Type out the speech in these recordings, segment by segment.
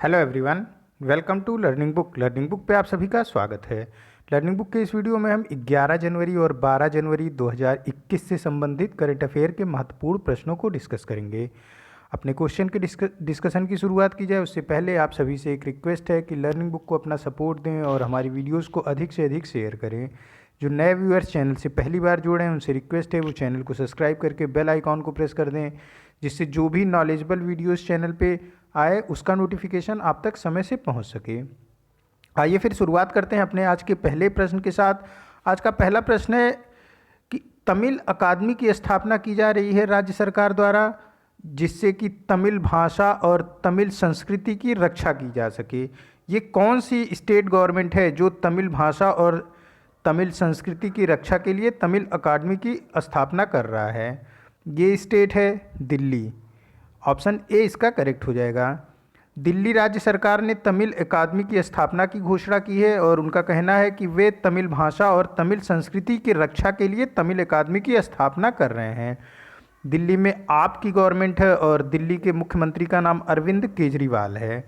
Hello everyone, welcome to learning book पे आप सभी का स्वागत है। लर्निंग बुक के इस वीडियो में हम 11 जनवरी और 12 जनवरी 2021 से संबंधित करंट अफेयर के महत्वपूर्ण प्रश्नों को डिस्कस करेंगे। अपने क्वेश्चन के डिस्कशन की शुरुआत की जाए उससे पहले आप सभी से एक रिक्वेस्ट है कि लर्निंग बुक को अपना सपोर्ट दें और हमारी वीडियोस को अधिक से अधिक शेयर करें। जो नए व्यूअर्स चैनल से पहली बार जुड़े हैं उनसे रिक्वेस्ट है वो चैनल को सब्सक्राइब करके बेल आइकॉन को प्रेस कर दें, जिससे जो भी नॉलेजेबल वीडियोस चैनल पे आए उसका नोटिफिकेशन आप तक समय से पहुंच सके। आइए फिर शुरुआत करते हैं अपने आज के पहले प्रश्न के साथ। आज का पहला प्रश्न है कि तमिल अकादमी की स्थापना की जा रही है राज्य सरकार द्वारा, जिससे कि तमिल भाषा और तमिल संस्कृति की रक्षा की जा सके। ये कौन सी स्टेट गवर्नमेंट है जो तमिल भाषा और तमिल संस्कृति की रक्षा के लिए तमिल अकादमी की स्थापना कर रहा है? ये स्टेट है दिल्ली। ऑप्शन ए इसका करेक्ट हो जाएगा। दिल्ली राज्य सरकार ने तमिल अकादमी की स्थापना की घोषणा की है और उनका कहना है कि वे तमिल भाषा और तमिल संस्कृति की रक्षा के लिए तमिल अकादमी की स्थापना कर रहे हैं। दिल्ली में आपकी गवर्नमेंट है और दिल्ली के मुख्यमंत्री का नाम अरविंद केजरीवाल है।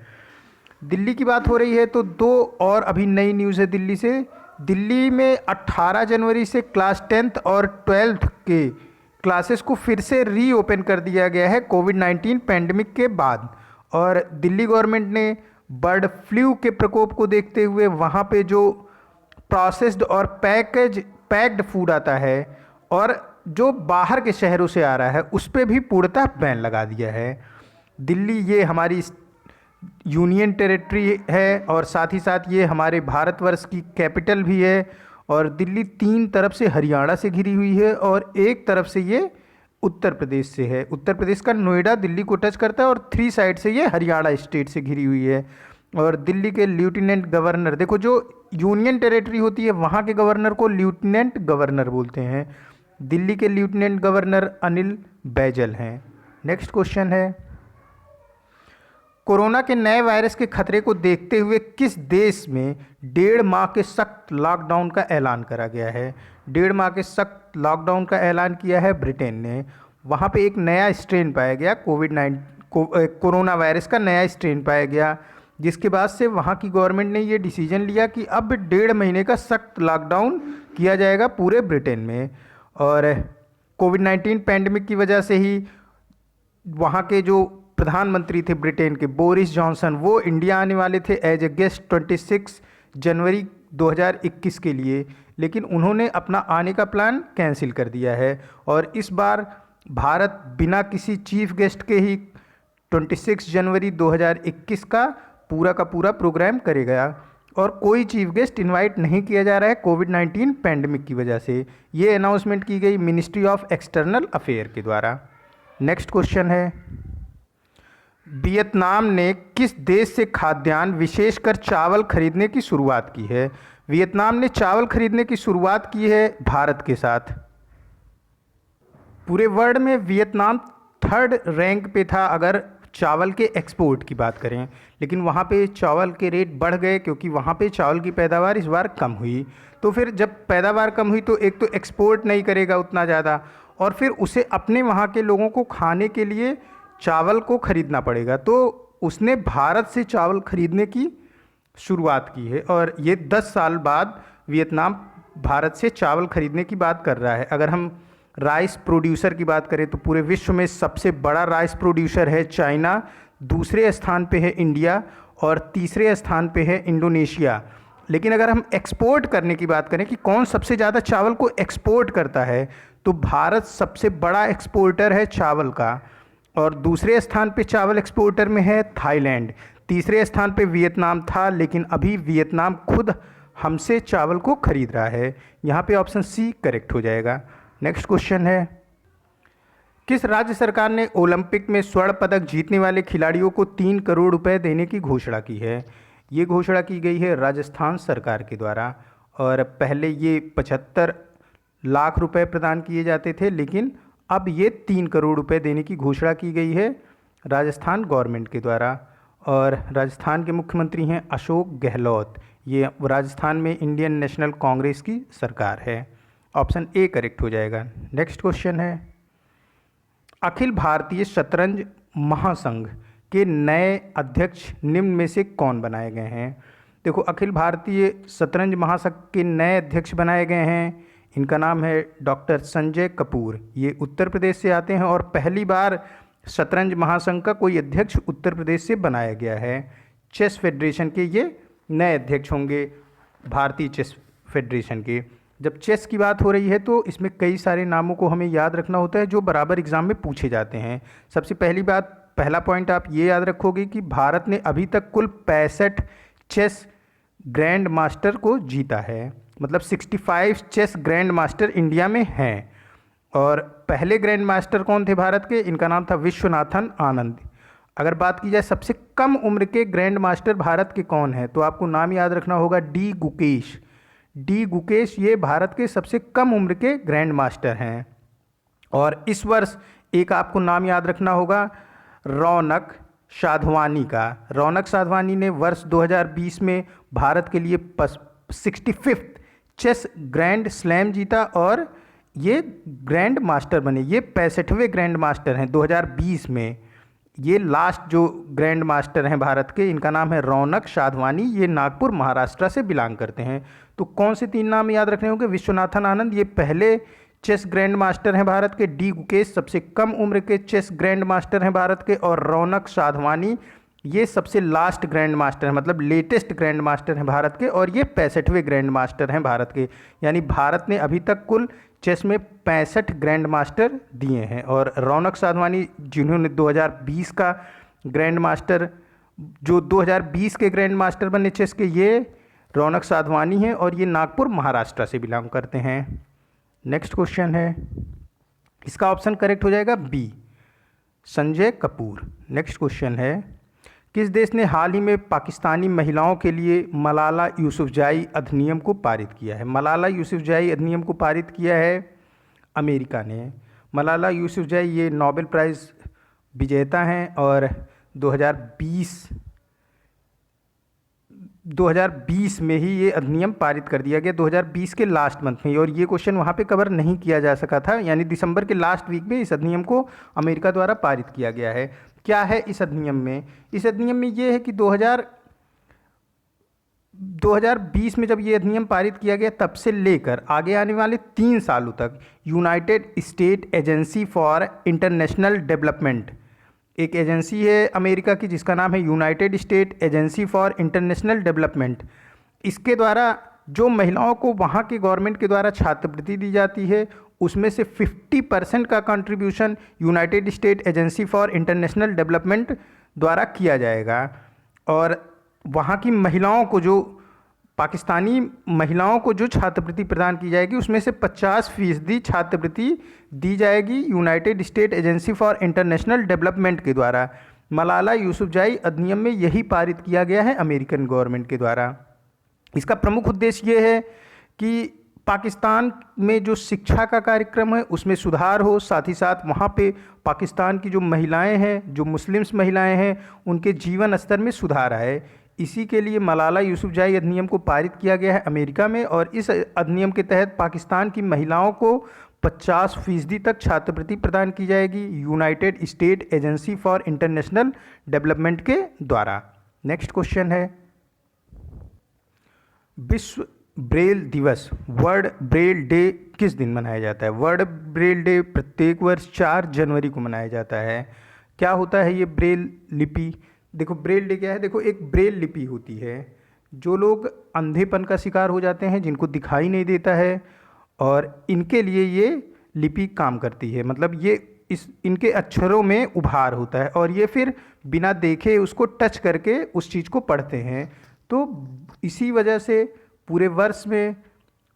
दिल्ली की बात हो रही है तो दो और अभी नई न्यूज़ है दिल्ली से। दिल्ली में 18 जनवरी से क्लास 10th और 12th के क्लासेस को फिर से रीओपन कर दिया गया है कोविड-19 पैंडमिक के बाद। और दिल्ली गवर्नमेंट ने बर्ड फ्लू के प्रकोप को देखते हुए वहाँ पे जो प्रोसेस्ड और पैक्ड फूड आता है और जो बाहर के शहरों से आ रहा है उस पर भी पूर्णतः बैन लगा दिया है। दिल्ली ये हमारी यूनियन टेरिटरी है और साथ ही साथ ये हमारे भारतवर्ष की कैपिटल भी है। और दिल्ली 3 तरफ से हरियाणा से घिरी हुई है और एक तरफ से ये उत्तर प्रदेश से है। उत्तर प्रदेश का नोएडा दिल्ली को टच करता है और 3 साइड से ये हरियाणा स्टेट से घिरी हुई है। और दिल्ली के लेफ्टिनेंट गवर्नर, देखो जो यूनियन टेरिटरी होती है वहाँ के गवर्नर को लेफ्टिनेंट गवर्नर बोलते हैं। दिल्ली के लेफ्टिनेंट गवर्नर अनिल बैजल हैं। नेक्स्ट क्वेश्चन है, कोरोना के नए वायरस के खतरे को देखते हुए किस देश में 1.5 माह के सख्त लॉकडाउन का ऐलान करा गया है? 1.5 माह के सख्त लॉकडाउन का ऐलान किया है ब्रिटेन ने। वहाँ पे एक नया स्ट्रेन पाया गया कोरोना वायरस का नया स्ट्रेन पाया गया, जिसके बाद से वहाँ की गवर्नमेंट ने ये डिसीजन लिया कि अब 1.5 महीने का सख्त लॉकडाउन किया जाएगा पूरे ब्रिटेन में। और कोविड-19 पैंडमिक की वजह से ही वहाँ के जो प्रधानमंत्री थे ब्रिटेन के बोरिस जॉनसन, वो इंडिया आने वाले थे एज ए गेस्ट 26 जनवरी 2021 के लिए, लेकिन उन्होंने अपना आने का प्लान कैंसिल कर दिया है। और इस बार भारत बिना किसी चीफ गेस्ट के ही 26 जनवरी 2021 का पूरा प्रोग्राम करेगा और कोई चीफ गेस्ट इनवाइट नहीं किया जा रहा है कोविड-19 पैंडमिक की वजह से। ये अनाउंसमेंट की गई मिनिस्ट्री ऑफ एक्सटर्नल अफेयर के द्वारा। नेक्स्ट क्वेश्चन है, वियतनाम ने किस देश से खाद्यान्न विशेषकर चावल खरीदने की शुरुआत की है? वियतनाम ने चावल खरीदने की शुरुआत की है भारत के साथ। पूरे वर्ल्ड में वियतनाम 3rd रैंक पे था अगर चावल के एक्सपोर्ट की बात करें, लेकिन वहाँ पे चावल के रेट बढ़ गए क्योंकि वहाँ पे चावल की पैदावार इस बार कम हुई। तो फिर जब पैदावार कम हुई तो एक तो एक्सपोर्ट नहीं करेगा उतना ज़्यादा और फिर उसे अपने वहाँ के लोगों को खाने के लिए चावल को खरीदना पड़ेगा। तो उसने भारत से चावल खरीदने की शुरुआत की है और ये 10 साल बाद वियतनाम भारत से चावल खरीदने की बात कर रहा है। अगर हम राइस प्रोड्यूसर की बात करें तो पूरे विश्व में सबसे बड़ा राइस प्रोड्यूसर है चाइना, दूसरे स्थान पे है इंडिया और तीसरे स्थान पे है इंडोनेशिया। लेकिन अगर हम एक्सपोर्ट करने की बात करें कि कौन सबसे ज़्यादा चावल को एक्सपोर्ट करता है, तो भारत सबसे बड़ा एक्सपोर्टर है चावल का। और दूसरे स्थान पे चावल एक्सपोर्टर में है थाईलैंड, तीसरे स्थान पे वियतनाम था, लेकिन अभी वियतनाम खुद हमसे चावल को खरीद रहा है। यहाँ पे ऑप्शन सी करेक्ट हो जाएगा। नेक्स्ट क्वेश्चन है, किस राज्य सरकार ने ओलंपिक में स्वर्ण पदक जीतने वाले खिलाड़ियों को 3 करोड़ रुपए देने की घोषणा की है? ये घोषणा की गई है राजस्थान सरकार के द्वारा। और पहले ये 75 लाख रुपए प्रदान किए जाते थे, लेकिन अब ये 3 करोड़ रुपए देने की घोषणा की गई है राजस्थान गवर्नमेंट के द्वारा। और राजस्थान के मुख्यमंत्री हैं अशोक गहलोत। ये राजस्थान में इंडियन नेशनल कांग्रेस की सरकार है। ऑप्शन ए करेक्ट हो जाएगा। नेक्स्ट क्वेश्चन है, अखिल भारतीय शतरंज महासंघ के नए अध्यक्ष निम्न में से कौन बनाए गए हैं? देखो, अखिल भारतीय शतरंज महासंघ के नए अध्यक्ष बनाए गए हैं, इनका नाम है डॉक्टर संजय कपूर। ये उत्तर प्रदेश से आते हैं और पहली बार शतरंज महासंघ का कोई अध्यक्ष उत्तर प्रदेश से बनाया गया है। चेस फेडरेशन के ये नए अध्यक्ष होंगे, भारतीय चेस फेडरेशन के। जब चेस की बात हो रही है तो इसमें कई सारे नामों को हमें याद रखना होता है जो बराबर एग्जाम में पूछे जाते हैं। सबसे पहला पॉइंट आप ये याद रखोगे कि भारत ने अभी तक कुल 65 चेस ग्रैंड मास्टर को जीता है, मतलब 65 चेस ग्रैंड मास्टर इंडिया में हैं। और पहले ग्रैंड मास्टर कौन थे भारत के? इनका नाम था विश्वनाथन आनंद। अगर बात की जाए सबसे कम उम्र के ग्रैंड मास्टर भारत के कौन है, तो आपको नाम याद रखना होगा डी गुकेश। डी गुकेश ये भारत के सबसे कम उम्र के ग्रैंड मास्टर हैं। और इस वर्ष एक आपको नाम याद रखना होगा रौनक साधवानी का। रौनक साधवानी ने वर्ष 2020 में भारत के लिए 65th चेस ग्रैंड स्लैम जीता और ये ग्रैंड मास्टर बने। ये 65वें ग्रैंड मास्टर हैं 2020 में। ये लास्ट जो ग्रैंड मास्टर हैं भारत के, इनका नाम है रौनक साधवानी। ये नागपुर महाराष्ट्र से बिलोंग करते हैं। तो कौन से 3 नाम याद रखने होंगे? विश्वनाथन आनंद ये पहले चेस ग्रैंड मास्टर हैं भारत के, डी गुकेश सबसे कम उम्र के चेस ग्रैंड मास्टर हैं भारत के, और रौनक साधवानी ये सबसे लास्ट ग्रैंड मास्टर हैं, मतलब लेटेस्ट ग्रैंड मास्टर हैं भारत के, और ये 65वें ग्रैंड मास्टर हैं भारत के। यानी भारत ने अभी तक कुल चेस में 65 ग्रैंड मास्टर दिए हैं। और रौनक साधवानी जिन्होंने 2020 का ग्रैंड मास्टर, जो 2020 के ग्रैंड मास्टर बने चेस के, ये रौनक साधवानी हैं और ये नागपुर महाराष्ट्र से बिलोंग करते हैं। नेक्स्ट क्वेश्चन है, इसका ऑप्शन करेक्ट हो जाएगा B, Sanjay Kapoor. Next question है, किस देश ने हाल ही में पाकिस्तानी महिलाओं के लिए मलाला यूसुफजाई अधिनियम को पारित किया है? मलाला यूसुफजाई अधिनियम को पारित किया है अमेरिका ने। मलाला यूसुफजाई ये नोबेल प्राइज़ विजेता हैं और 2020 में ही ये अधिनियम पारित कर दिया गया, 2020 के लास्ट मंथ में। और ये क्वेश्चन वहाँ पे कवर नहीं किया जा सका था, यानी दिसंबर के लास्ट वीक में इस अधिनियम को अमेरिका द्वारा पारित किया गया है। क्या है इस अधिनियम में? इस अधिनियम में ये है कि 2020 में जब ये अधिनियम पारित किया गया, तब से लेकर आगे आने वाले 3 सालों तक United state agency for international development, एक एजेंसी है अमेरिका की जिसका नाम है United state agency for international development, इसके द्वारा जो महिलाओं को वहाँ के गवर्नमेंट के द्वारा छात्रवृत्ति दी जाती है, उसमें से 50% का contribution United state agency for international development द्वारा किया जाएगा। और वहाँ की महिलाओं को, जो पाकिस्तानी महिलाओं को जो छात्रवृत्ति प्रदान की जाएगी, उसमें से 50% छात्रवृत्ति दी जाएगी United state agency for international development के द्वारा। मलाला यूसुफजाई अधिनियम में यही पारित किया गया है अमेरिकन गवर्नमेंट के द्वारा। इसका प्रमुख उद्देश्य ये है कि पाकिस्तान में जो शिक्षा का कार्यक्रम है उसमें सुधार हो, साथ ही साथ वहाँ पे पाकिस्तान की जो महिलाएं हैं, जो मुस्लिम्स महिलाएं हैं, उनके जीवन स्तर में सुधार आए। इसी के लिए मलाला यूसुफजाई अधिनियम को पारित किया गया है अमेरिका में। और इस अधिनियम के तहत पाकिस्तान की महिलाओं को 50% तक छात्रवृत्ति प्रदान की जाएगी United state agency for international development के द्वारा। नेक्स्ट क्वेश्चन है, विश्व ब्रेल दिवस, वर्ल्ड ब्रेल डे किस दिन मनाया जाता है? वर्ल्ड ब्रेल डे प्रत्येक वर्ष 4 जनवरी को मनाया जाता है। क्या होता है ये ब्रेल लिपि? देखो, ब्रेल डे क्या है? देखो, एक ब्रेल लिपि होती है। जो लोग अंधेपन का शिकार हो जाते हैं, जिनको दिखाई नहीं देता है, और इनके लिए ये लिपि काम करती है। मतलब ये इनके अक्षरों में उभार होता है और ये फिर बिना देखे उसको टच करके उस चीज़ को पढ़ते हैं। तो इसी वजह से पूरे वर्ष में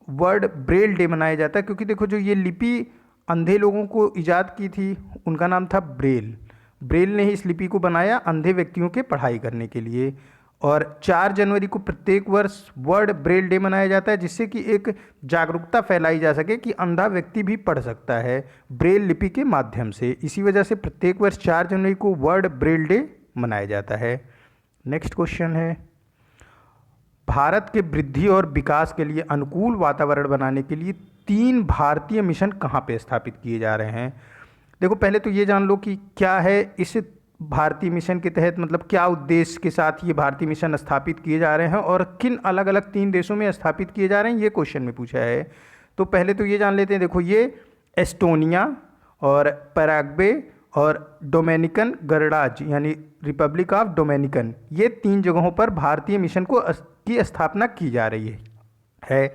वर्ल्ड ब्रेल डे मनाया जाता है, क्योंकि देखो, जो ये लिपि अंधे लोगों को ईजाद की थी, उनका नाम था ब्रेल। ब्रेल ने ही इस लिपि को बनाया अंधे व्यक्तियों के पढ़ाई करने के लिए। और 4 जनवरी को प्रत्येक वर्ष वर्ल्ड ब्रेल डे मनाया जाता है, जिससे कि एक जागरूकता फैलाई जा सके कि अंधा व्यक्ति भी पढ़ सकता है ब्रेल लिपि के माध्यम से। इसी वजह से प्रत्येक वर्ष 4 जनवरी को वर्ल्ड ब्रेल डे मनाया जाता है। नेक्स्ट क्वेश्चन है, भारत के वृद्धि और विकास के लिए अनुकूल वातावरण बनाने के लिए 3 भारतीय मिशन कहाँ पे स्थापित किए जा रहे हैं? देखो, पहले तो ये जान लो कि क्या है इस भारतीय मिशन के तहत मतलब क्या उद्देश्य के साथ ये भारतीय मिशन स्थापित किए जा रहे हैं और किन अलग अलग 3 देशों में स्थापित किए जा रहे हैं, ये क्वेश्चन में पूछा है। तो पहले तो ये जान लेते हैं, देखो ये एस्टोनिया और पैराग्वे और डोमिनिकन गणराज्य यानी रिपब्लिक ऑफ डोमिनिकन, ये 3 जगहों पर भारतीय मिशन की स्थापना की जा रही है।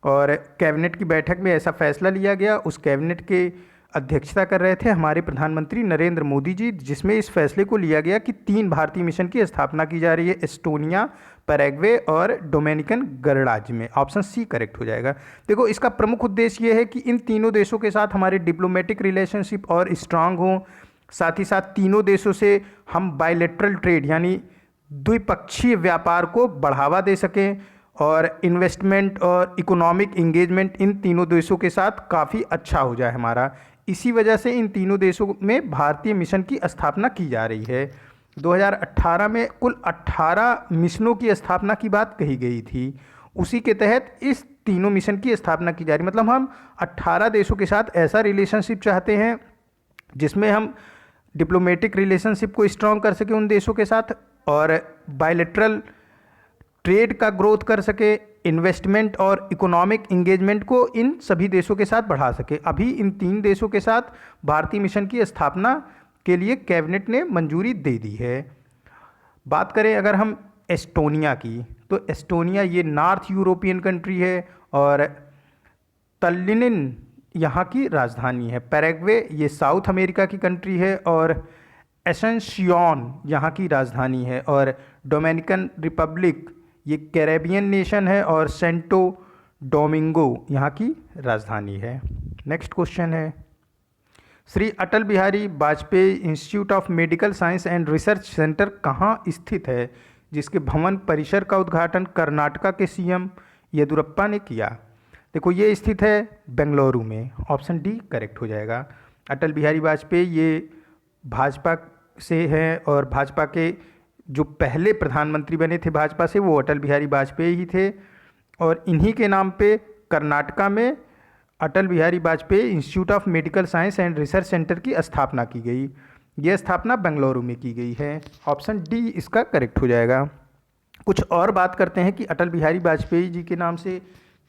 और कैबिनेट की बैठक में ऐसा फैसला लिया गया। उस कैबिनेट के अध्यक्षता कर रहे थे हमारे प्रधानमंत्री नरेंद्र मोदी जी, जिसमें इस फैसले को लिया गया कि 3 भारतीय मिशन की स्थापना की जा रही है, एस्टोनिया, पैराग्वे और डोमिनिकन गणराज्य में। ऑप्शन सी करेक्ट हो जाएगा। देखो इसका प्रमुख उद्देश्य ये है कि इन तीनों देशों के साथ हमारे डिप्लोमेटिक रिलेशनशिप और स्ट्रांग हों, साथ ही साथ तीनों देशों से हम बायलैटरल ट्रेड यानी द्विपक्षीय व्यापार को बढ़ावा दे सकें और इन्वेस्टमेंट और इकोनॉमिक इंगेजमेंट इन तीनों देशों के साथ काफ़ी अच्छा हो जाए हमारा। इसी वजह से इन तीनों देशों में भारतीय मिशन की स्थापना की जा रही है। 2018 में कुल 18 मिशनों की स्थापना की बात कही गई थी, उसी के तहत इस तीनों मिशन की स्थापना की जा रही। मतलब हम 18 देशों के साथ ऐसा रिलेशनशिप चाहते हैं जिसमें हम डिप्लोमेटिक रिलेशनशिप को स्ट्रॉन्ग कर सके उन देशों के साथ और बायलैटरल ट्रेड का ग्रोथ कर सके, इन्वेस्टमेंट और इकोनॉमिक इंगेजमेंट को इन सभी देशों के साथ बढ़ा सके। अभी इन 3 देशों के साथ भारतीय मिशन की स्थापना के लिए कैबिनेट ने मंजूरी दे दी है। बात करें अगर हम एस्टोनिया की, तो एस्टोनिया ये नॉर्थ यूरोपियन कंट्री है और तल्लिन यहाँ की राजधानी है। पैराग्वे ये साउथ अमेरिका की कंट्री है और एसेंशियोन यहाँ की राजधानी है। और डोमिनिकन रिपब्लिक ये कैरेबियन नेशन है और सेंटो डोमिंगो यहाँ की राजधानी है। नेक्स्ट क्वेश्चन है, Shri Atal Bihari Vajpayee institute of medical science and research centre कहाँ स्थित है, जिसके भवन परिसर का उद्घाटन कर्नाटका के सीएम येदियुरप्पा ने किया। देखो ये स्थित है बेंगलुरु में। ऑप्शन डी करेक्ट हो जाएगा। अटल बिहारी वाजपेयी ये भाजपा से हैं और भाजपा के जो पहले प्रधानमंत्री बने थे भाजपा से, वो अटल बिहारी वाजपेयी ही थे और इन्हीं के नाम पे कर्नाटका में Atal Bihari Vajpayee institute of medical science and research centre की स्थापना की गई। यह स्थापना बेंगलुरु में की गई है। ऑप्शन डी इसका करेक्ट हो जाएगा। कुछ और बात करते हैं कि अटल बिहारी वाजपेयी जी के नाम से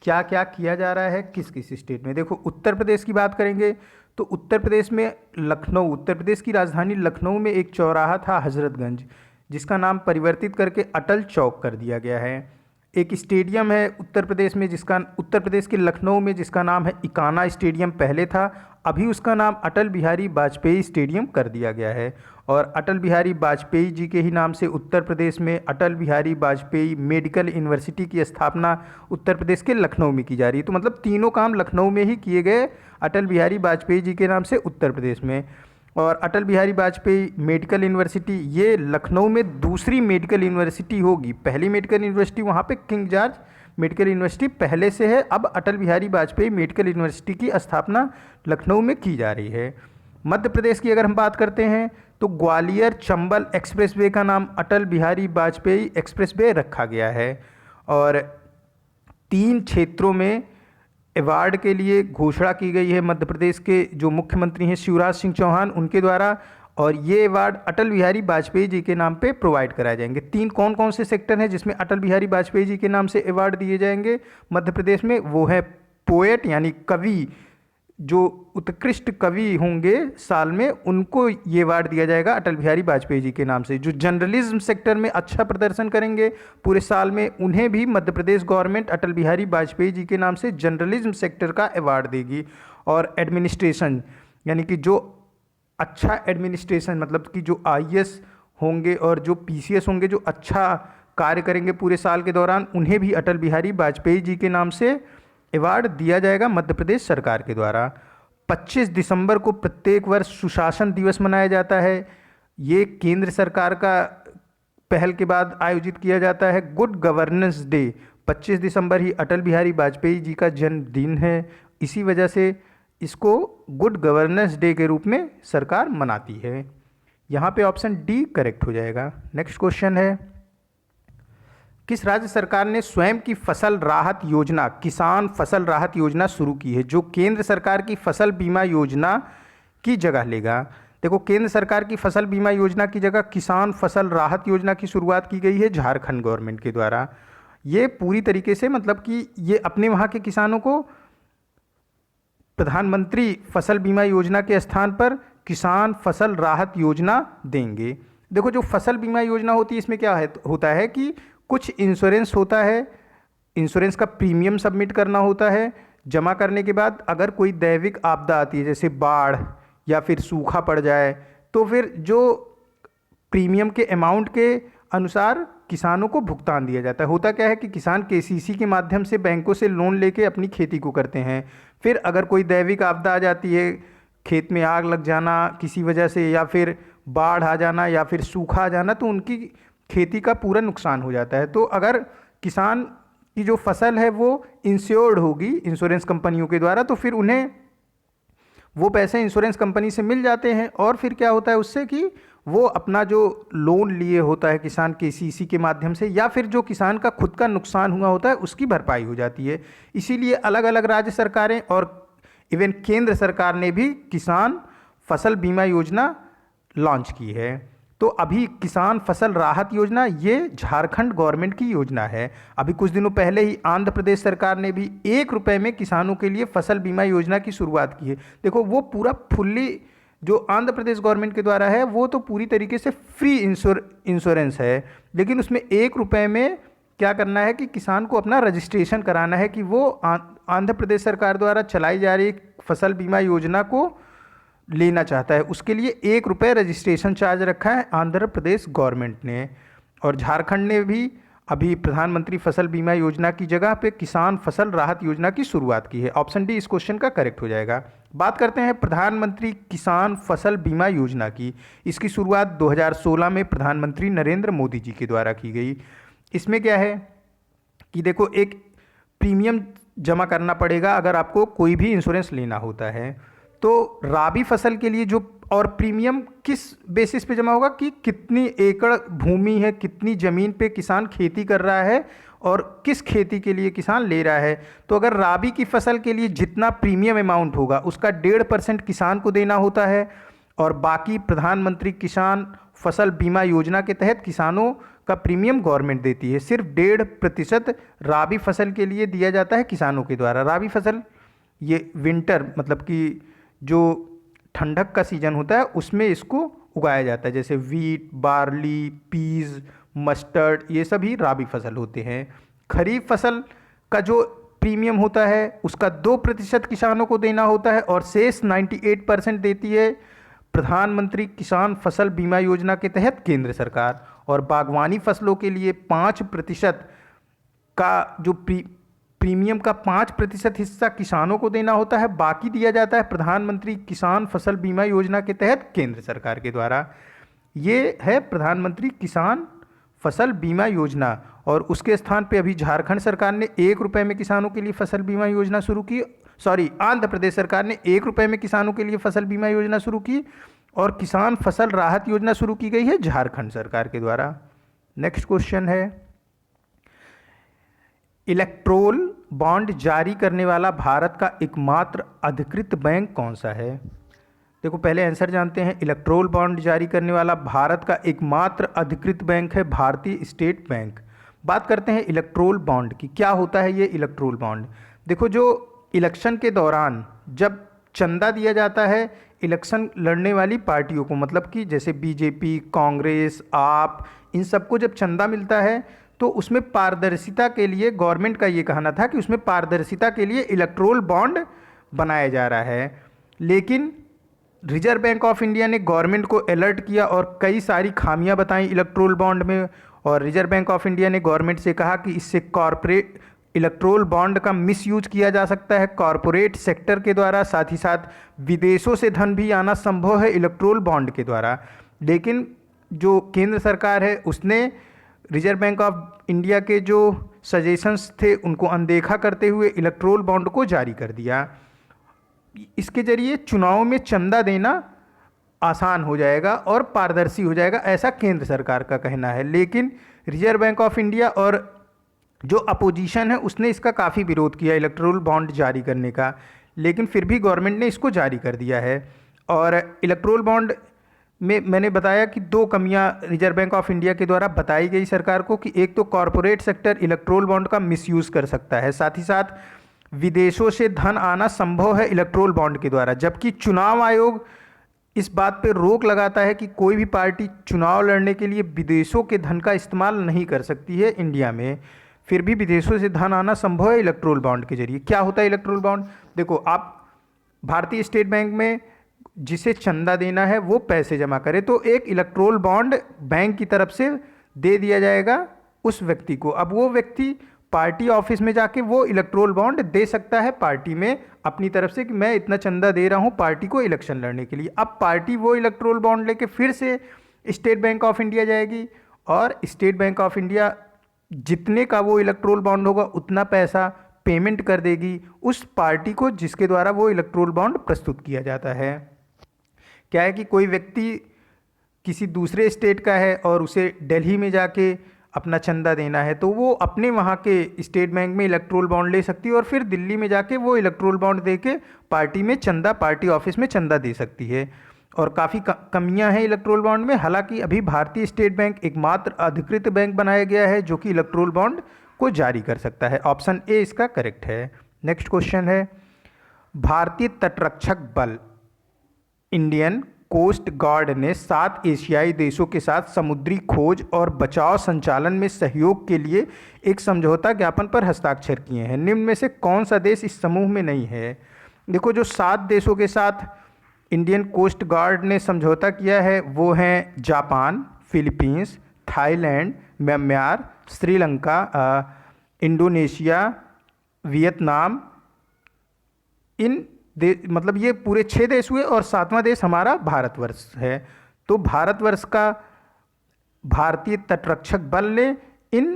क्या क्या किया जा रहा है किस किस स्टेट में। देखो उत्तर प्रदेश की बात करेंगे तो उत्तर प्रदेश में लखनऊ, उत्तर प्रदेश की राजधानी लखनऊ में एक चौराहा था हजरतगंज, जिसका नाम परिवर्तित करके अटल चौक कर दिया गया है। एक स्टेडियम है उत्तर प्रदेश में जिसका उत्तर प्रदेश के लखनऊ में जिसका नाम है इकाना स्टेडियम पहले था, अभी उसका नाम अटल बिहारी वाजपेयी स्टेडियम कर दिया गया है। और अटल बिहारी वाजपेयी जी के ही नाम से उत्तर प्रदेश में अटल बिहारी वाजपेयी मेडिकल यूनिवर्सिटी की स्थापना उत्तर प्रदेश के लखनऊ में की जा रही है। तो मतलब तीनों काम लखनऊ में ही किए गए अटल बिहारी वाजपेयी जी के नाम से उत्तर प्रदेश में। और अटल बिहारी वाजपेयी मेडिकल यूनिवर्सिटी ये लखनऊ में दूसरी मेडिकल यूनिवर्सिटी होगी। पहली मेडिकल यूनिवर्सिटी वहाँ पे किंग जॉर्ज मेडिकल यूनिवर्सिटी पहले से है, अब अटल बिहारी वाजपेयी मेडिकल यूनिवर्सिटी की स्थापना लखनऊ में की जा रही है। मध्य प्रदेश की अगर हम बात करते हैं तो ग्वालियर चंबल एक्सप्रेसवे का नाम अटल बिहारी वाजपेयी एक्सप्रेसवे रखा गया है। और 3 क्षेत्रों में अवार्ड के लिए घोषणा की गई है मध्य प्रदेश के जो मुख्यमंत्री हैं शिवराज सिंह चौहान उनके द्वारा, और ये अवार्ड अटल बिहारी वाजपेयी जी के नाम पे प्रोवाइड कराए जाएंगे। 3 कौन कौन से सेक्टर हैं जिसमें अटल बिहारी वाजपेयी जी के नाम से अवार्ड दिए जाएंगे मध्य प्रदेश में? वो है पोएट यानी कवि, जो उत्कृष्ट कवि होंगे साल में उनको ये अवार्ड दिया जाएगा अटल बिहारी वाजपेयी जी के नाम से। जो जर्नलिज्म सेक्टर में अच्छा प्रदर्शन करेंगे पूरे साल में उन्हें भी मध्य प्रदेश गवर्नमेंट अटल बिहारी वाजपेयी जी के नाम से जर्नलिज्म सेक्टर का अवार्ड देगी। और एडमिनिस्ट्रेशन यानी कि जो अच्छा एडमिनिस्ट्रेशन मतलब कि जो आईएएस होंगे और जो पीसीएस होंगे जो अच्छा कार्य करेंगे पूरे साल के दौरान, उन्हें भी अटल बिहारी वाजपेयी जी के नाम से अवार्ड दिया जाएगा मध्य प्रदेश सरकार के द्वारा। 25 दिसंबर को प्रत्येक वर्ष सुशासन दिवस मनाया जाता है। ये केंद्र सरकार का पहल के बाद आयोजित किया जाता है। गुड गवर्नेंस डे 25 दिसंबर ही अटल बिहारी वाजपेयी जी का जन्मदिन है, इसी वजह से इसको गुड गवर्नेंस डे के रूप में सरकार मनाती है। यहाँ पे ऑप्शन डी करेक्ट हो जाएगा। नेक्स्ट क्वेश्चन है, किस राज्य सरकार ने स्वयं की फसल राहत योजना किसान फसल राहत योजना शुरू की है, जो केंद्र सरकार की फसल बीमा योजना की जगह लेगा? देखो, केंद्र सरकार की फसल बीमा योजना की जगह किसान फसल राहत योजना की शुरुआत की गई है झारखंड गवर्नमेंट के द्वारा। ये पूरी तरीके से मतलब कि ये अपने वहाँ के किसानों को प्रधानमंत्री फसल बीमा योजना के स्थान पर किसान फसल राहत योजना देंगे। देखो, जो फसल बीमा योजना होती है इसमें क्या है होता है कि कुछ इंश्योरेंस होता है, इंश्योरेंस का प्रीमियम सबमिट करना होता है। जमा करने के बाद अगर कोई दैविक आपदा आती है जैसे बाढ़ या फिर सूखा पड़ जाए, तो फिर जो प्रीमियम के अमाउंट के अनुसार किसानों को भुगतान दिया जाता है। होता क्या है कि किसान केसीसी के माध्यम से बैंकों से लोन लेके अपनी खेती को करते हैं। फिर अगर कोई दैविक आपदा आ जाती है, खेत में आग लग जाना किसी वजह से, या फिर बाढ़ आ जाना, या फिर सूखा आ जाना, तो उनकी खेती का पूरा नुकसान हो जाता है। तो अगर किसान की जो फसल है वो इंश्योर्ड होगी इंश्योरेंस कंपनियों के द्वारा, तो फिर उन्हें वो पैसे इंश्योरेंस कंपनी से मिल जाते हैं। और फिर क्या होता है उससे कि वो अपना जो लोन लिए होता है किसान केसीसी के माध्यम से, या फिर जो किसान का खुद का नुकसान हुआ होता है उसकी भरपाई हो जाती है। इसीलिए अलग अलग राज्य सरकारें और इवन केंद्र सरकार ने भी किसान फसल बीमा योजना लॉन्च की है। तो अभी किसान फसल राहत योजना ये झारखंड गवर्नमेंट की योजना है। अभी कुछ दिनों पहले ही आंध्र प्रदेश सरकार ने भी 1 रुपये में किसानों के लिए फसल बीमा योजना की शुरुआत की है। देखो, वो पूरा फुल्ली जो आंध्र प्रदेश गवर्नमेंट के द्वारा है वो तो पूरी तरीके से फ्री इंश्योरेंस है, लेकिन उसमें 1 रुपये में क्या करना है कि किसान को अपना रजिस्ट्रेशन कराना है कि वो आंध्र प्रदेश सरकार द्वारा चलाई जा रही फसल बीमा योजना को लेना चाहता है। उसके लिए 1 रुपये रजिस्ट्रेशन चार्ज रखा है आंध्र प्रदेश गवर्नमेंट ने। और झारखंड ने भी अभी प्रधानमंत्री फसल बीमा योजना की जगह पे किसान फसल राहत योजना की शुरुआत की है। ऑप्शन डी इस क्वेश्चन का करेक्ट हो जाएगा। बात करते हैं प्रधानमंत्री किसान फसल बीमा योजना की। इसकी शुरुआत 2016 में प्रधानमंत्री नरेंद्र मोदी जी के द्वारा की गई। इसमें क्या है कि देखो, एक प्रीमियम जमा करना पड़ेगा अगर आपको कोई भी इंश्योरेंस लेना होता है। तो राबी फसल के लिए जो, और प्रीमियम किस बेसिस पे जमा होगा कि कितनी एकड़ भूमि है, कितनी ज़मीन पे किसान खेती कर रहा है और किस खेती के लिए किसान ले रहा है। तो अगर राबी की फसल के लिए जितना प्रीमियम अमाउंट होगा उसका 1.5% किसान को देना होता है, और बाकी प्रधानमंत्री किसान फसल बीमा योजना के तहत किसानों का प्रीमियम गवर्नमेंट देती है। सिर्फ 1.5% राबी फसल के लिए दिया जाता है किसानों के द्वारा। राबी फसल ये विंटर मतलब कि जो ठंडक का सीजन होता है उसमें इसको उगाया जाता है, जैसे वीट, बार्ली, पीज, मस्टर्ड, ये सभी राबी फसल होते हैं। खरीफ फसल का जो प्रीमियम होता है उसका 2% किसानों को देना होता है, और शेष 98% देती है प्रधानमंत्री किसान फसल बीमा योजना के तहत केंद्र सरकार। और बागवानी फसलों के लिए 5% का जो प्रीमियम का 5% हिस्सा किसानों को देना होता है, बाकी दिया जाता है प्रधानमंत्री किसान फसल बीमा योजना के तहत केंद्र सरकार के द्वारा। ये है प्रधानमंत्री किसान फसल बीमा योजना। और उसके स्थान पे अभी झारखंड सरकार ने 1 रुपये में किसानों के लिए फसल बीमा योजना शुरू की। आंध्र प्रदेश सरकार ने 1 रुपये में किसानों के लिए फसल बीमा योजना शुरू की, और किसान फसल राहत योजना शुरू की गई है झारखंड सरकार के द्वारा। नेक्स्ट क्वेश्चन है, इलेक्ट्रोल बॉन्ड जारी करने वाला भारत का एकमात्र अधिकृत बैंक कौन सा है? देखो, पहले आंसर जानते हैं। इलेक्ट्रोल बॉन्ड जारी करने वाला भारत का एकमात्र अधिकृत बैंक है भारतीय स्टेट बैंक। बात करते हैं इलेक्ट्रोल बॉन्ड की। क्या होता है ये इलेक्ट्रोल बॉन्ड? देखो, जो इलेक्शन के दौरान जब चंदा दिया जाता है इलेक्शन लड़ने वाली पार्टियों को, मतलब कि जैसे बीजेपी, कांग्रेस, आप, इन सबको जब चंदा मिलता है तो उसमें पारदर्शिता के लिए गवर्नमेंट का ये कहना था कि उसमें पारदर्शिता के लिए इलेक्ट्रोल बॉन्ड बनाया जा रहा है। लेकिन रिजर्व बैंक ऑफ इंडिया ने गवर्नमेंट को अलर्ट किया और कई सारी खामियां बताई इलेक्ट्रोल बॉन्ड में, और रिजर्व बैंक ऑफ इंडिया ने गवर्नमेंट से कहा कि इससे कॉरपोरेट इलेक्ट्रोल बॉन्ड का मिसयूज किया जा सकता है कॉरपोरेट सेक्टर के द्वारा, साथ ही साथ विदेशों से धन भी आना संभव है इलेक्ट्रोल बॉन्ड के द्वारा। लेकिन जो केंद्र सरकार है उसने रिजर्व बैंक ऑफ इंडिया के जो सजेशंस थे उनको अनदेखा करते हुए इलेक्ट्रोल बॉन्ड को जारी कर दिया। इसके जरिए चुनाव में चंदा देना आसान हो जाएगा और पारदर्शी हो जाएगा, ऐसा केंद्र सरकार का कहना है। लेकिन रिजर्व बैंक ऑफ इंडिया और जो अपोजिशन है उसने इसका काफ़ी विरोध किया इलेक्ट्रोल बॉन्ड जारी करने का, लेकिन फिर भी गवर्नमेंट ने इसको जारी कर दिया है। और इलेक्ट्रोल बॉन्ड में मैंने बताया कि दो कमियां रिजर्व बैंक ऑफ इंडिया के द्वारा बताई गई सरकार को, कि एक तो कॉरपोरेट सेक्टर इलेक्ट्रोल बॉन्ड का मिसयूज़ कर सकता है, साथ ही साथ विदेशों से धन आना संभव है इलेक्ट्रोल बॉन्ड के द्वारा, जबकि चुनाव आयोग इस बात पे रोक लगाता है कि कोई भी पार्टी चुनाव लड़ने के लिए विदेशों के धन का इस्तेमाल नहीं कर सकती है इंडिया में। फिर भी विदेशों से धन आना संभव है इलेक्ट्रोल बॉन्ड के जरिए। क्या होता है इलेक्ट्रोल बॉन्ड? देखो, आप भारतीय स्टेट बैंक में जिसे चंदा देना है वो पैसे जमा करे, तो एक इलेक्ट्रोल बॉन्ड बैंक की तरफ से दे दिया जाएगा उस व्यक्ति को। अब वो व्यक्ति पार्टी ऑफिस में जाके वो इलेक्ट्रोल बॉन्ड दे सकता है पार्टी में अपनी तरफ से, कि मैं इतना चंदा दे रहा हूँ पार्टी को इलेक्शन लड़ने के लिए। अब पार्टी वो इलेक्ट्रोल बॉन्ड लेके फिर से स्टेट बैंक ऑफ इंडिया जाएगी, और स्टेट बैंक ऑफ इंडिया जितने का वो इलेक्ट्रोल बॉन्ड होगा उतना पैसा पेमेंट कर देगी उस पार्टी को जिसके द्वारा वो इलेक्ट्रोल बॉन्ड प्रस्तुत किया जाता है। क्या है कि कोई व्यक्ति किसी दूसरे स्टेट का है और उसे दिल्ली में जाके अपना चंदा देना है, तो वो अपने वहाँ के स्टेट बैंक में इलेक्ट्रोल बॉन्ड ले सकती है और फिर दिल्ली में जाके वो इलेक्ट्रोल बॉन्ड दे के पार्टी में चंदा, पार्टी ऑफिस में चंदा दे सकती है। और काफ़ी कमियां हैं इलेक्ट्रोल बॉन्ड में। हालांकि अभी भारतीय स्टेट बैंक एकमात्र अधिकृत बैंक बनाया गया है जो कि इलेक्ट्रोल बॉन्ड को जारी कर सकता है। ऑप्शन ए इसका करेक्ट है। नेक्स्ट क्वेश्चन है, भारतीय तटरक्षक बल इंडियन कोस्ट गार्ड ने 7 एशियाई देशों के साथ समुद्री खोज और बचाव संचालन में सहयोग के लिए एक समझौता ज्ञापन पर हस्ताक्षर किए हैं। निम्न में से कौन सा देश इस समूह में नहीं है? देखो, जो 7 देशों के साथ इंडियन कोस्ट गार्ड ने समझौता किया है वो हैं Japan, Philippines, Thailand, Myanmar, Sri Lanka, Indonesia, Vietnam. इन मतलब ये पूरे 6 देश हुए और 7वां देश हमारा भारतवर्ष है। तो भारतवर्ष का भारतीय तटरक्षक बल ने इन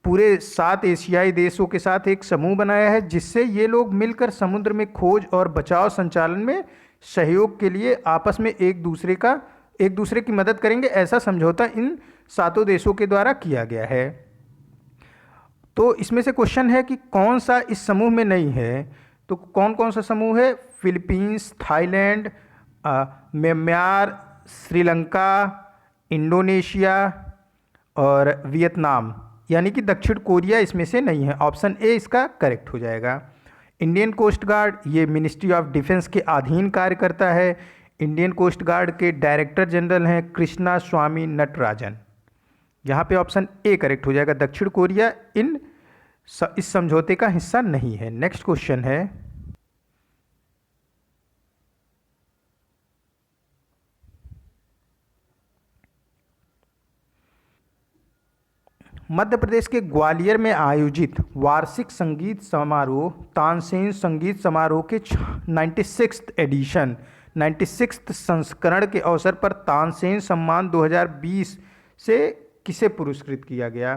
पूरे 7 एशियाई देशों के साथ एक समूह बनाया है जिससे ये लोग मिलकर समुद्र में खोज और बचाव संचालन में सहयोग के लिए आपस में एक दूसरे की मदद करेंगे। ऐसा समझौता इन 7 देशों के द्वारा किया गया है। तो इसमें से क्वेश्चन है कि कौन सा इस समूह में नहीं है? तो कौन कौन सा समूह है? Philippines, Thailand, Myanmar, Sri Lanka, Indonesia और वियतनाम, यानी कि दक्षिण कोरिया इसमें से नहीं है। ऑप्शन ए इसका करेक्ट हो जाएगा। इंडियन कोस्ट गार्ड ये मिनिस्ट्री ऑफ डिफेंस के अधीन कार्य करता है। इंडियन कोस्ट गार्ड के डायरेक्टर जनरल हैं कृष्णा स्वामी नटराजन। यहाँ पे ऑप्शन ए करेक्ट हो जाएगा। दक्षिण कोरिया इस समझौते का हिस्सा नहीं है। नेक्स्ट क्वेश्चन है, मध्य प्रदेश के ग्वालियर में आयोजित वार्षिक संगीत समारोह तानसेन संगीत समारोह के 96th संस्करण के अवसर पर तानसेन सम्मान 2020 से किसे पुरस्कृत किया गया?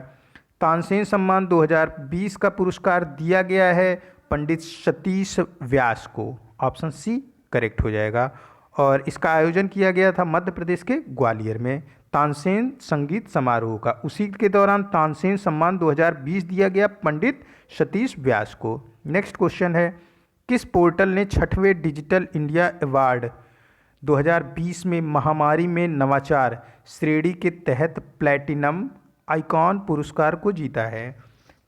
तानसेन सम्मान 2020 का पुरस्कार दिया गया है पंडित सतीश व्यास को। ऑप्शन सी करेक्ट हो जाएगा। और इसका आयोजन किया गया था मध्य प्रदेश के ग्वालियर में तानसेन संगीत समारोह का। उसी के दौरान तानसेन सम्मान 2020 दिया गया पंडित सतीश व्यास को। नेक्स्ट क्वेश्चन है, किस पोर्टल ने 6वें डिजिटल इंडिया अवार्ड 2020 में महामारी में नवाचार श्रेणी के तहत प्लैटिनम आइकॉन पुरस्कार को जीता है?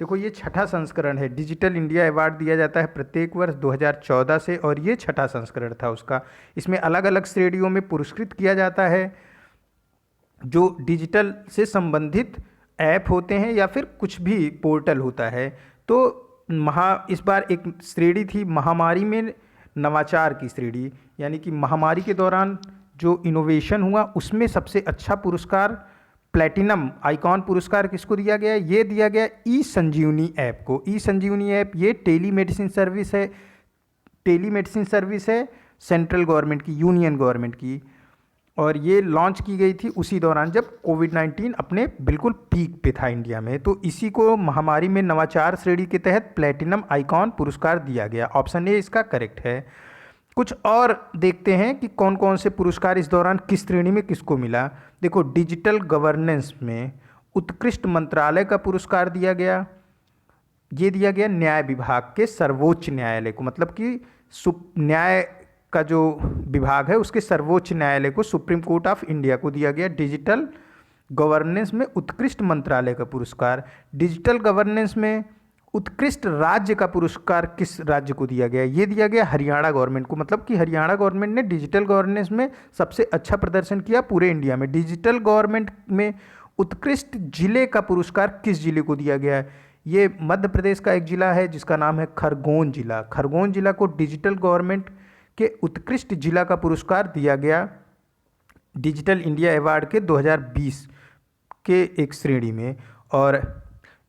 देखो, ये 6ठा संस्करण है। डिजिटल इंडिया अवार्ड दिया जाता है प्रत्येक वर्ष 2014 से और ये 6ठा संस्करण था उसका। इसमें अलग अलग श्रेणियों में पुरस्कृत किया जाता है जो डिजिटल से संबंधित ऐप होते हैं या फिर कुछ भी पोर्टल होता है। तो इस बार एक श्रेणी थी महामारी में नवाचार की श्रेणी, यानी कि महामारी के दौरान जो इनोवेशन हुआ उसमें सबसे अच्छा पुरस्कार प्लैटिनम आइकॉन पुरस्कार किसको दिया गया? ये दिया गया ई संजीवनी ऐप को। ई संजीवनी ऐप ये टेलीमेडिसिन सर्विस है सेंट्रल गवर्नमेंट की, यूनियन गवर्नमेंट की, और ये लॉन्च की गई थी उसी दौरान जब कोविड-19 अपने बिल्कुल पीक पे था इंडिया में। तो इसी को महामारी में नवाचार श्रेणी के तहत प्लैटिनम आइकॉन पुरस्कार दिया गया। ऑप्शन ए इसका करेक्ट है। कुछ और देखते हैं कि कौन कौन से पुरस्कार इस दौरान किस श्रेणी में किसको मिला। देखो, डिजिटल गवर्नेंस में उत्कृष्ट मंत्रालय का पुरस्कार दिया गया। ये दिया गया न्याय विभाग के सर्वोच्च न्यायालय को, मतलब कि न्याय का जो विभाग है उसके सर्वोच्च न्यायालय को सुप्रीम कोर्ट ऑफ इंडिया को दिया गया। डिजिटल गवर्नेंस में उत्कृष्ट मंत्रालय का पुरस्कार, डिजिटल गवर्नेंस में उत्कृष्ट राज्य का पुरस्कार किस राज्य को दिया गया? ये दिया गया हरियाणा गवर्नमेंट को। मतलब कि हरियाणा गवर्नमेंट ने डिजिटल गवर्नेंस में सबसे अच्छा प्रदर्शन किया पूरे इंडिया में। डिजिटल गवर्नमेंट में उत्कृष्ट जिले का पुरस्कार किस जिले को दिया गया है? ये मध्य प्रदेश का एक जिला है जिसका नाम है खरगोन जिला। खरगोन जिला को डिजिटल गवर्नमेंट के उत्कृष्ट जिला का पुरस्कार दिया गया डिजिटल इंडिया अवार्ड के 2020 के एक श्रेणी में। और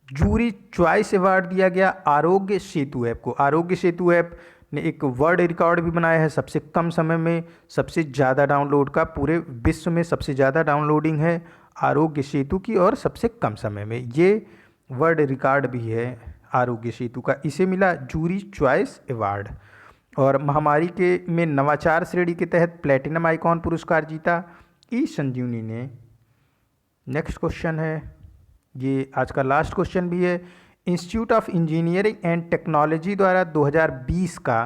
जूरी चॉइस अवार्ड दिया गया आरोग्य सेतु ऐप को। आरोग्य सेतु ऐप ने एक वर्ल्ड रिकॉर्ड भी बनाया है, सबसे कम समय में सबसे ज़्यादा डाउनलोड का। पूरे विश्व में सबसे ज़्यादा डाउनलोडिंग है आरोग्य सेतु की और सबसे कम समय में। ये वर्ल्ड रिकॉर्ड भी है आरोग्य सेतु का, इसे मिला जूरी चॉइस अवार्ड। और महामारी के में नवाचार श्रेणी के तहत प्लेटिनम आइकॉन पुरस्कार जीता ई संजीवनी ने। नेक्स्ट क्वेश्चन है, ये आज का लास्ट क्वेश्चन भी है। Institute of engineering and technology द्वारा 2020 का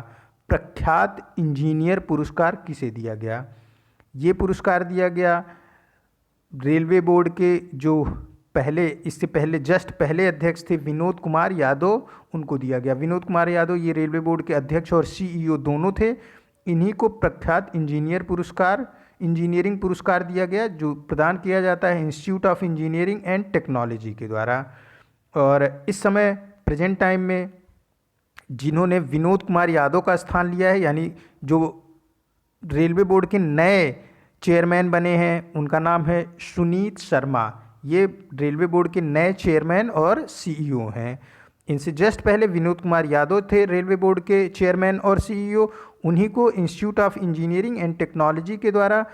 प्रख्यात इंजीनियर पुरस्कार किसे दिया गया? ये पुरस्कार दिया गया रेलवे बोर्ड के जो इससे पहले जस्ट पहले अध्यक्ष थे विनोद कुमार यादव, उनको दिया गया। विनोद कुमार यादव ये रेलवे बोर्ड के अध्यक्ष और सीईओ दोनों थे। इन्हीं को प्रख्यात इंजीनियरिंग पुरस्कार दिया गया जो प्रदान किया जाता है institute of engineering and technology के द्वारा। और इस समय प्रेजेंट टाइम में जिन्होंने विनोद कुमार यादव का स्थान लिया है, यानी जो रेलवे बोर्ड के नए चेयरमैन बने हैं, उनका नाम है सुनीत शर्मा। ये रेलवे बोर्ड के नए चेयरमैन और सीईओ हैं। इनसे जस्ट पहले विनोद कुमार यादव थे रेलवे बोर्ड के चेयरमैन और सीईओ। उन्हीं को institute of engineering and technology के द्वारा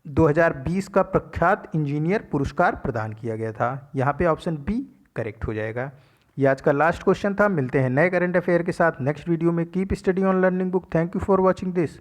2020 का प्रख्यात इंजीनियर पुरस्कार प्रदान किया गया था। यहाँ पे ऑप्शन बी करेक्ट हो जाएगा। ये आज का लास्ट क्वेश्चन था। मिलते हैं नए करंट अफेयर के साथ नेक्स्ट वीडियो में। Keep study on learning book. Thank you for watching this.